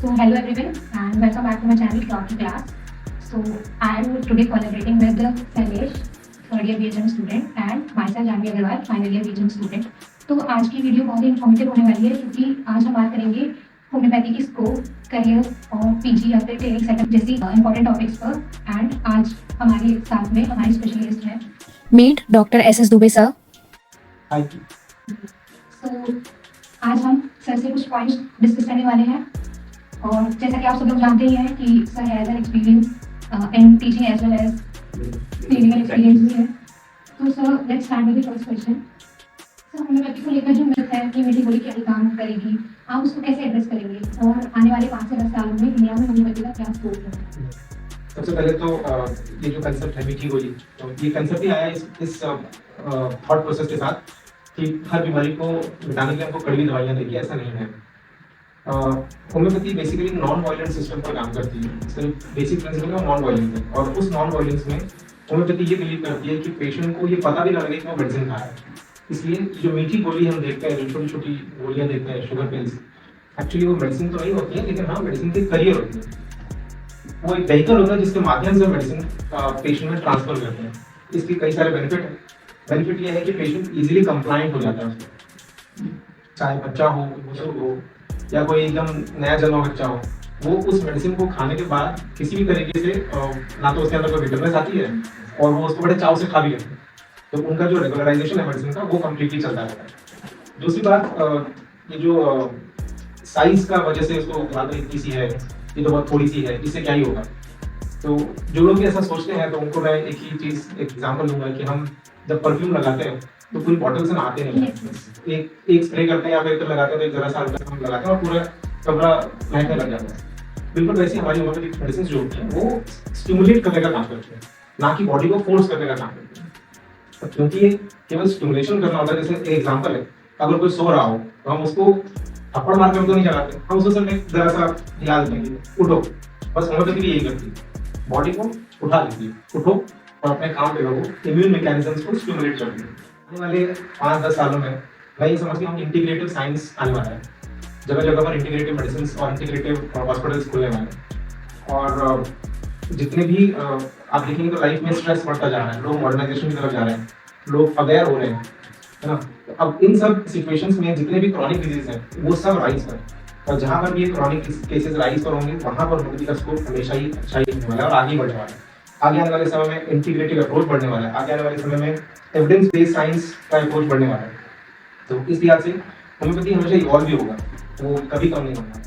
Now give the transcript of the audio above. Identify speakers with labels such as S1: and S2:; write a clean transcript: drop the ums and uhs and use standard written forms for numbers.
S1: So hello everyone and welcome back to my channel Clock Class. So I am today collaborating with Sailesh, third year BHM student and myself Janvi Agarwal, final year BHM student. तो आज की video बहुत ही informative होने वाली है क्योंकि आज हम बात करेंगे होम्योपैथी की स्कोप, करियर और पीजी या फिर क्लिनिक सेटअप जैसी इंपॉर्टेंट टॉपिक्स पर। एंड आज हमारे साथ में हमारी स्पेशल गेस्ट है meet doctor SS Dubey sir. So आज हम सर से कुछ पॉइंट्स डिस्कस करने वाले हैं और जैसा कि आप सब लोग जानते ही हैं कि sir has an experience in teaching as well as clinical experience भी है। तो sir let's start with the first question. Sir homeopathy को लेकर जो मिथ है कि मीठी गोली क्या काम करेगी, आप उसको कैसे एड्रेस करेंगे और आने वाले 5 से 10 सालों में इंडिया में होम्योपैथी का क्या स्कोप है?
S2: सबसे पहले तो ये जो कंसेप्ट है मीठी गोली, तो ये कंसेप्ट ही आया इस थॉट प्रोसेस के साथ कि हर बीमारी को मिटाने के लिए हमको कड़वी दवाइयाँ देगी, ऐसा नहीं है। Homeopathy basically non violent system पर काम करती है। इसका बेसिक प्रिंसिपल है नॉन वायलेंस है और उस नॉन वायलेंस में होम्योपैथी ये बिलीव करती है कि पेशेंट को ये पता भी ना लगे कि वो मेडिसिन खा रहा है। इसलिए जो मीठी गोली हम देखते हैं, जो छोटी छोटी गोलियाँ देखते हैं, शुगर पिल्स, एक्चुअली वो मेडिसिन तो नहीं होती है, लेकिन हाँ मेडिसिन के करियर होती है। वो एक व्हीकल होता है जिसके माध्यम से मेडिसिन पेशेंट में ट्रांसफर करते हैं। इसके कई सारे बेनिफिट हैं। बेनिफिट ये है कि पेशेंट इजीली कंप्लाइंट हो जाता है उसको, चाहे बच्चा हो, बुजुर्ग हो या कोई एकदम नया जन्मा बच्चा हो, वो उस मेडिसिन को खाने के बाद किसी भी तरीके से ना तो उसके अंदर कोई विटामिन आती है और वो उसको बड़े चाव से खा भी लेते हैं। तो उनका जो रेगुलराइजेशन है मेडिसिन का वो कम्प्लीटली चलता रहता है। दूसरी बात, ये जो साइज का वजह से उसको ज़्यादा इतनी सी है, ये तो बहुत थोड़ी सी है, इससे क्या ही होगा। तो जो लोग भी ऐसा सोचते हैं तो उनको मैं एक ही चीज़ एक एग्जाम्पल दूंगा कि हम जब परफ्यूम लगाते हैं तो पूरी बॉटल से नहाते नहीं हैं, एक स्प्रे करते हैं या फिर लगाते हैं तो एक जरा सा हल्का हम लगाते हैं और पूरा कमरा महकने लग जाता है। बिल्कुल वैसे हमारी होम्योपैथिक मेडिसिन जो होती है वो स्टिमुलेट करने का काम करती है, ना कि बॉडी को फोर्स करने का काम करती है। तो क्योंकि ये केवल स्टिमुलेशन करना होता है, जैसे एक एग्जाम्पल है, अगर कोई सो रहा हो तो हम उसको थप्पड़ मार कर तो नहीं जगाते, हम उसको सिर्फ जरा सा हिला देंगे, उठो। बस होम्योपैथी भी यही करती है, बॉडी को उठा लेती है, उठो और अपने काम पे लगो, इम्यून मैकेनिज्म्स को स्टिमुलेट करती है। आने वाले 5-10 सालों में मैं ये समझती हूँ इंटीग्रेटिव साइंस आने वाला है। जगह जगह पर इंटीग्रेटिव मेडिसिन और इंटीग्रेटिव हॉस्पिटल्स खुलने वाले हैं और जितने भी आप देखेंगे तो लाइफ में स्ट्रेस बढ़ता जा रहा है, लोग मॉडर्नाइजेशन की तरफ जा रहे हैं, लोग अवेयर हो रहे हैं, है ना। तो अब इन सब सिचुएशंस में जितने भी क्रॉनिक डिजीज हैं वो सब राइज पर, और जहाँ पर भी ये क्रॉनिक केसेस राइज पर होंगे वहाँ पर होम्योपैथी का स्कोप हमेशा ही अच्छा ही होने वाला है और आगे बढ़ने वाला है। आगे आने वाले समय में इंटीग्रेटिव अप्रोच बढ़ने वाला है, आगे आने वाले समय में एविडेंस बेस्ड साइंस का अप्रोच बढ़ने वाला है। तो इस लिहाज से होम्योपैथी हमेशा इवॉल्व भी होगा, वो कभी कम नहीं होगा।